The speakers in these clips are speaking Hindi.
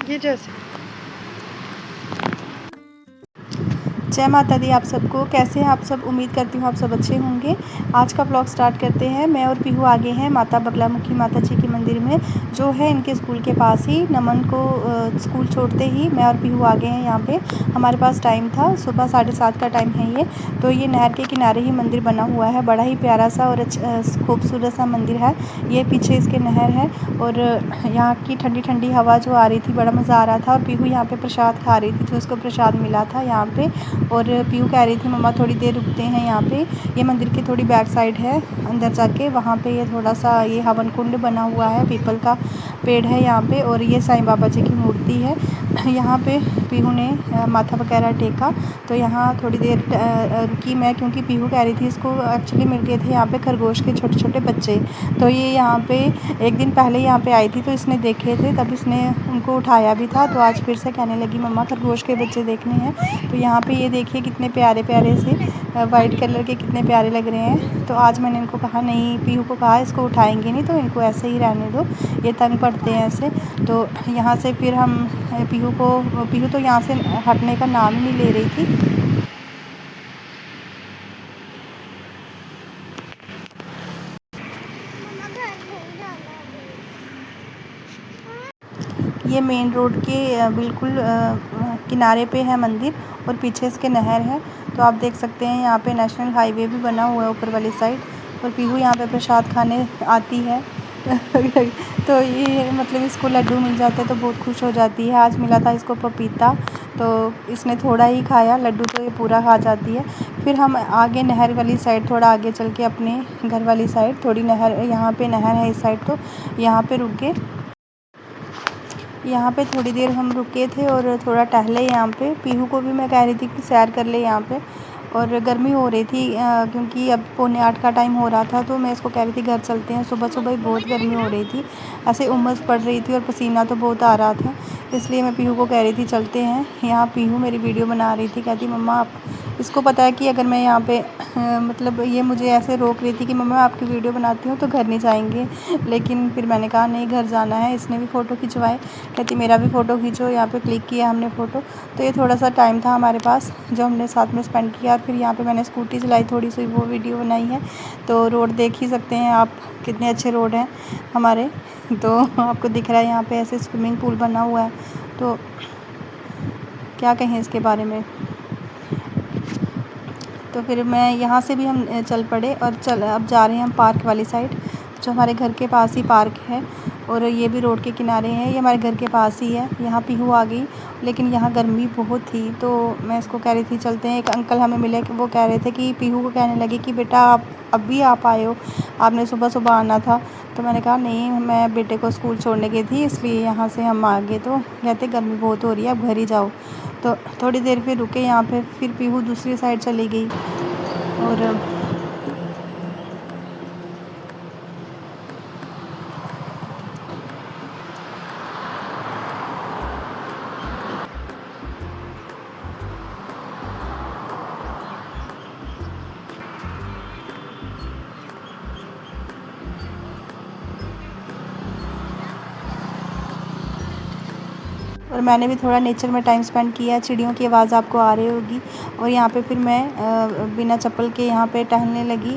ये जैसे जय माता दी आप सबको। कैसे हैं आप सब? उम्मीद करती हूँ आप सब अच्छे होंगे। आज का ब्लॉग स्टार्ट करते हैं। मैं और पीहू आगे हैं माता बगलामुखी माता जी के मंदिर में, जो है इनके स्कूल के पास ही। नमन को स्कूल छोड़ते ही मैं और पीहू आगे हैं यहाँ पे। हमारे पास टाइम था, सुबह 7:30 का टाइम है ये। तो ये नहर के किनारे ही मंदिर बना हुआ है, बड़ा ही प्यारा सा और खूबसूरत सा मंदिर है। ये पीछे इसके नहर है और यहाँ की ठंडी ठंडी हवा जो आ रही थी, बड़ा मज़ा आ रहा था। और पीहू यहाँ पे प्रसाद खा रही थी, जो उसको प्रसाद मिला था यहाँ पे। और पीहू कह रही थी मम्मा थोड़ी देर रुकते हैं यहाँ पे। ये मंदिर की थोड़ी बैक साइड है, अंदर जाके वहाँ पे ये थोड़ा सा ये हवन कुंड बना हुआ है, पीपल का पेड़ है यहाँ पे। और ये साईं बाबा जी की मूर्ति है। यहाँ पे पीहू ने माथा वगैरह टेका, तो यहाँ थोड़ी देर रुकी मैं, क्योंकि पीहू कह रही थी इसको एक्चुअली मिल गए थे यहाँ पे खरगोश के छोटे छोटे बच्चे। तो ये यहाँ पे एक दिन पहले यहाँ पे आई थी, तो इसने देखे थे, तब इसने उनको उठाया भी था। तो आज फिर से कहने लगी मम्मा खरगोश के बच्चे देखने हैं। तो यहाँ पे ये देखिए कितने प्यारे प्यारे से वाइट कलर के कितने प्यारे लग रहे हैं। तो आज मैंने इनको कहा नहीं, पीहू को कहा इसको उठाएंगे नहीं, तो इनको ऐसे ही रहने दो, ये तंग पड़ते हैं ऐसे। तो यहाँ से फिर हम पीहू तो यहाँ से हटने का नाम ही नहीं ले रही थी। ये मेन रोड के बिल्कुल किनारे पे है मंदिर और पीछे इसके नहर है। तो आप देख सकते हैं यहाँ पे नेशनल हाईवे भी बना हुआ है ऊपर वाली साइड। और पीहू यहाँ पे प्रसाद खाने आती है। तो ये मतलब इसको लड्डू मिल जाते तो बहुत खुश हो जाती है। आज मिला था इसको पपीता, तो इसने थोड़ा ही खाया, लड्डू तो ये पूरा खा जाती है। फिर हम आगे नहर वाली साइड थोड़ा आगे चल के अपने घर वाली साइड, थोड़ी नहर यहाँ पे नहर है इस साइड, तो यहाँ पे रुक गए। यहाँ पे थोड़ी देर हम रुके थे और थोड़ा टहले यहाँ पे। पीहू को भी मैं कह रही थी कि सैर कर ले यहाँ पे। और गर्मी हो रही थी क्योंकि अब 7:45 का टाइम हो रहा था, तो मैं इसको कह रही थी घर चलते हैं। सुबह सुबह ही बहुत गर्मी हो रही थी, ऐसे उमस पड़ रही थी और पसीना तो बहुत आ रहा था, इसलिए मैं पीहू को कह रही थी चलते हैं। यहाँ पीहू मेरी वीडियो बना रही थी, कहती मम्मा आप, इसको पता है कि अगर मैं यहाँ पे मतलब ये मुझे ऐसे रोक रही थी कि मम्मा आपकी वीडियो बनाती हूँ तो घर नहीं जाएंगे। लेकिन फिर मैंने कहा नहीं, घर जाना है। इसने भी फ़ोटो खिंचवाए, कहती मेरा भी फ़ोटो खींचो। यहाँ पे क्लिक किया हमने फ़ोटो। तो ये थोड़ा सा टाइम था हमारे पास जो हमने साथ में स्पेंड किया। और फिर यहाँ पे मैंने स्कूटी चलाई, थोड़ी सी वो वीडियो बनाई है। तो रोड देख ही सकते हैं आप, कितने अच्छे रोड हैं हमारे। तो आपको दिख रहा है यहाँ पे ऐसे स्विमिंग पूल बना हुआ है, तो क्या कहें इसके बारे में। तो फिर मैं यहाँ से भी हम चल पड़े और अब जा रहे हैं हम पार्क वाली साइड, जो हमारे घर के पास ही पार्क है। और ये भी रोड के किनारे है, ये हमारे घर के पास ही है। यहाँ पीहू आ गई, लेकिन यहाँ गर्मी बहुत थी, तो मैं इसको कह रही थी चलते हैं। एक अंकल हमें मिले, वो कह रहे थे कि पीहू को कहने लगे कि बेटा आप अभी आप आए हो, आपने सुबह सुबह आना था। तो मैंने कहा नहीं, मैं बेटे को स्कूल छोड़ने गई थी, इसलिए यहाँ से हम आ गए। तो कहते गर्मी बहुत हो रही है, अब घर ही जाओ। तो थोड़ी देर फिर रुके यहाँ पे, फिर पीहू दूसरी साइड चली गई। और मैंने भी थोड़ा नेचर में टाइम स्पेंड किया। चिड़ियों की आवाज़ आपको आ रही होगी। और यहाँ पे फिर मैं बिना चप्पल के यहाँ पे टहलने लगी।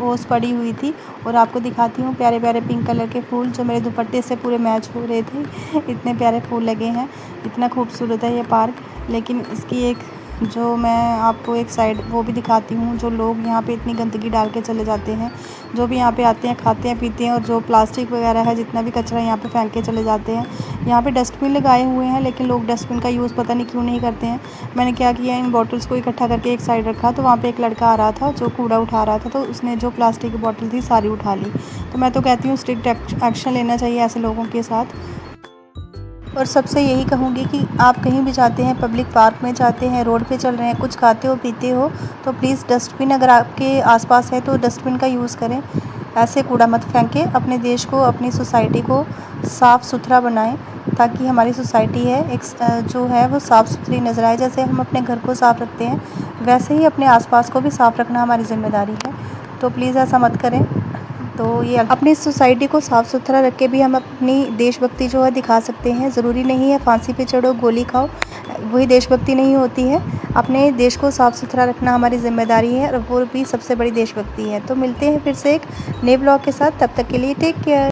ओस पड़ी हुई थी और आपको दिखाती हूँ प्यारे प्यारे पिंक कलर के फूल, जो मेरे दुपट्टे से पूरे मैच हो रहे थे। इतने प्यारे फूल लगे हैं, इतना खूबसूरत है ये पार्क। लेकिन इसकी एक जो मैं आपको एक साइड वो भी दिखाती हूँ, जो लोग यहाँ पे इतनी गंदगी डाल के चले जाते हैं, जो भी यहाँ पे आते हैं खाते हैं पीते हैं, और जो प्लास्टिक वगैरह है जितना भी कचरा यहाँ पे फेंक के चले जाते हैं। यहाँ पे डस्टबिन लगाए हुए हैं, लेकिन लोग डस्टबिन का यूज़ पता नहीं क्यों नहीं करते हैं। मैंने क्या किया, इन बॉटल्स को इकट्ठा करके एक साइड रखा, तो वहाँ पे एक लड़का आ रहा था जो कूड़ा उठा रहा था, तो उसने जो प्लास्टिक की बॉटल थी सारी उठा ली। तो मैं तो कहती हूँ स्ट्रिक्ट एक्शन लेना चाहिए ऐसे लोगों के साथ। और सबसे यही कहूँगी कि आप कहीं भी जाते हैं, पब्लिक पार्क में जाते हैं, रोड पे चल रहे हैं, कुछ खाते हो पीते हो, तो प्लीज़ डस्टबिन अगर आपके आसपास है तो डस्टबिन का यूज़ करें। ऐसे कूड़ा मत फेंकें। अपने देश को, अपनी सोसाइटी को साफ़ सुथरा बनाएं, ताकि हमारी सोसाइटी है एक जो है वो साफ़ सुथरी नज़र आए। जैसे हम अपने घर को साफ़ रखते हैं, वैसे ही अपने आसपास को भी साफ़ रखना हमारी ज़िम्मेदारी है। तो प्लीज़ ऐसा मत करें। तो ये अपनी सोसाइटी को साफ़ सुथरा रख के भी हम अपनी देशभक्ति जो है दिखा सकते हैं। ज़रूरी नहीं है फांसी पे चढ़ो, गोली खाओ, वही देशभक्ति नहीं होती है। अपने देश को साफ़ सुथरा रखना हमारी ज़िम्मेदारी है और वो भी सबसे बड़ी देशभक्ति है। तो मिलते हैं फिर से एक नए ब्लॉग के साथ, तब तक के लिए टेक केयर।